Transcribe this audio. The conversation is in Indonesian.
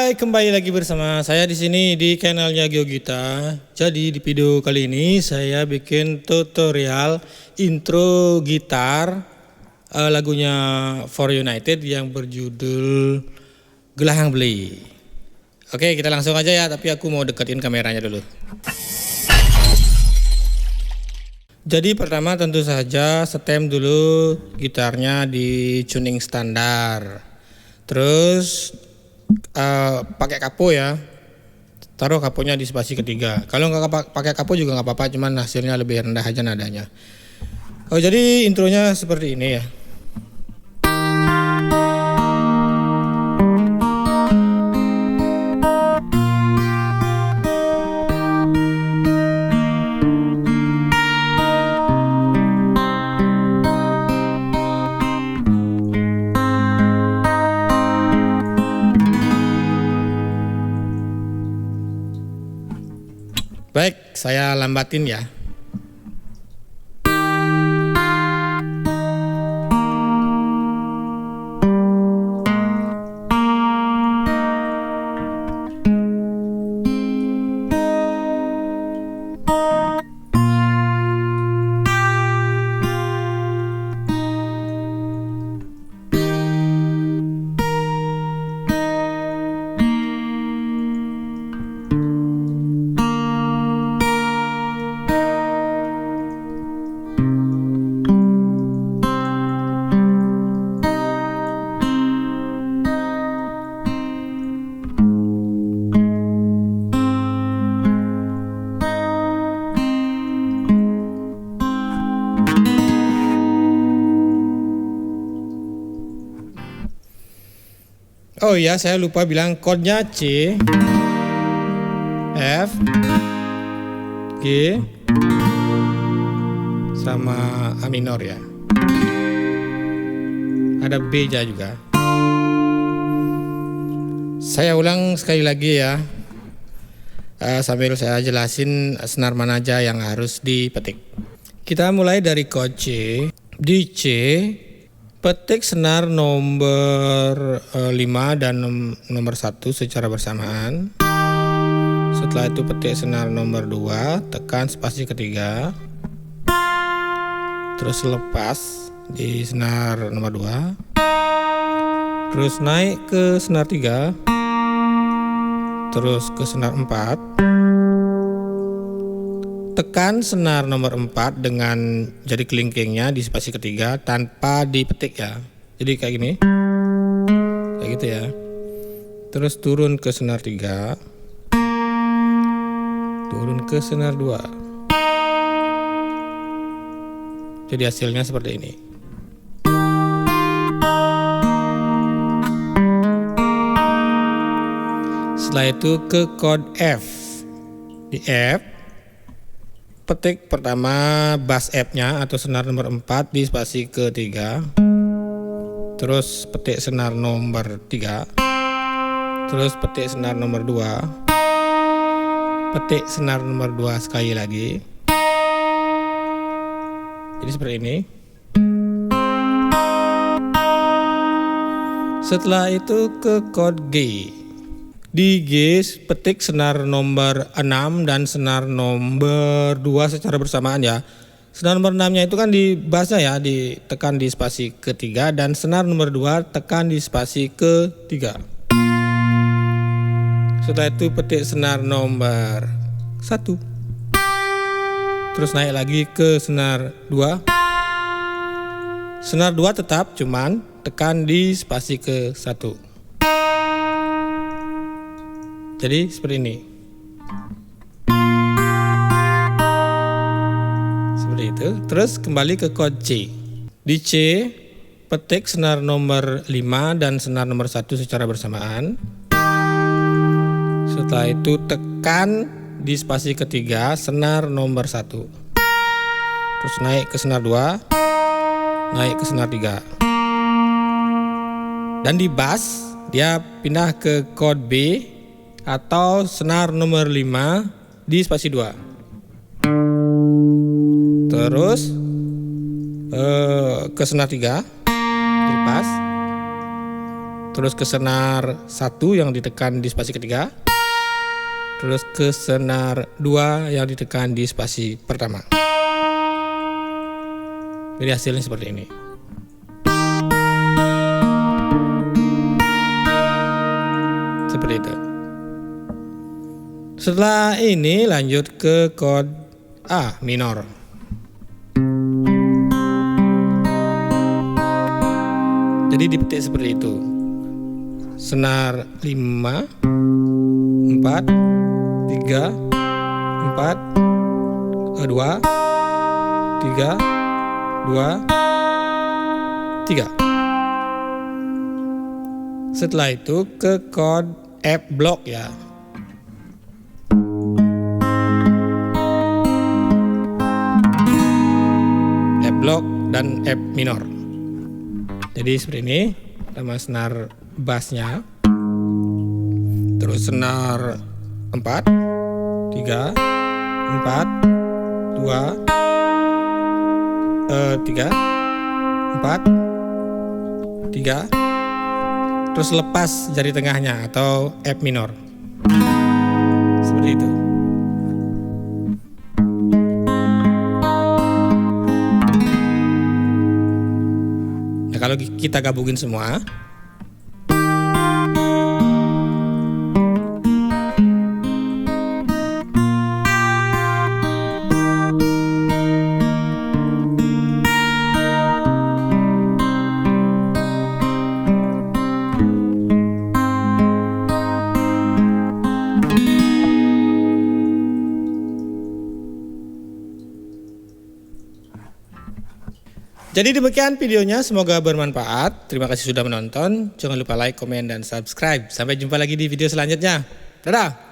Hai, kembali lagi bersama saya di sini di channelnya GeoGita. Jadi di video kali ini saya bikin tutorial intro gitar lagunya For United yang berjudul Gelahang Beli. Oke, kita langsung aja ya, tapi aku mau deketin kameranya dulu. Jadi pertama tentu saja setem dulu gitarnya di tuning standar. Terus pakai kapo ya, taruh kaponya di spasi ketiga. Kalau nggak pakai kapo juga nggak apa-apa, cuman hasilnya lebih rendah aja nadanya. Oh, jadi intronya seperti ini ya. Baik, saya lambatin ya. Oh iya, saya lupa bilang chordnya C, F, G, sama A minor ya. Ada B juga. Saya ulang sekali lagi ya, sambil saya jelasin senar mana aja yang harus dipetik. Kita mulai dari chord C. Di C, petik senar nomor 5 dan nomor 1 secara bersamaan. Setelah itu petik senar nomor 2, tekan spasi ketiga. Terus lepas di senar nomor 2. Terus naik ke senar 3. Terus ke senar 4. Tekan senar nomor 4 dengan jari kelingkingnya di spasi ketiga tanpa dipetik ya. Jadi kayak gini. Kayak gitu ya. Terus turun ke senar 3. Turun ke senar 2. Jadi hasilnya seperti ini. Setelah itu ke chord F. Di F, petik pertama bass F-nya atau senar nomor 4 di spasi ketiga. Terus petik senar nomor 3. Terus petik senar nomor 2. Petik senar nomor 2 sekali lagi. Jadi seperti ini. Setelah itu ke chord G. Di G, petik senar nomor 6 dan senar nomor 2 secara bersamaan ya. Senar nomor 6-nya itu kan di bassnya ya, ditekan di spasi ketiga, dan senar nomor 2 tekan di spasi ketiga. Setelah itu petik senar nomor 1. Terus naik lagi ke senar 2. Senar 2 tetap, cuman tekan di spasi ke 1. Jadi seperti ini. Seperti itu. Terus kembali ke chord C. Di C, petik senar nomor 5 dan senar nomor 1 secara bersamaan. Setelah itu tekan di spasi ketiga senar nomor 1. Terus naik ke senar 2. Naik ke senar 3. Dan di bass dia pindah ke chord B atau senar nomor 5 di spasi 2. Terus ke senar 3 dilepas. terus ke senar 1 yang ditekan di spasi ketiga, terus ke senar 2 yang ditekan di spasi pertama. Jadi hasilnya seperti ini. Seperti itu. Setelah ini lanjut ke chord A minor. Jadi dipetik seperti itu. Senar 5, 4, 3, 4, 2, 3, 2, 3. Setelah itu ke chord F block ya. F block dan F minor. Jadi seperti ini, sama senar bassnya, terus senar 4, 3, 4, 2, 3, 4, 3, terus lepas jari tengahnya atau F minor. Seperti itu. Nah, kalau kita gabungin semua, jadi demikian videonya, semoga bermanfaat. Terima kasih sudah menonton. Jangan lupa like, komen, dan subscribe. Sampai jumpa lagi di video selanjutnya. Dadah!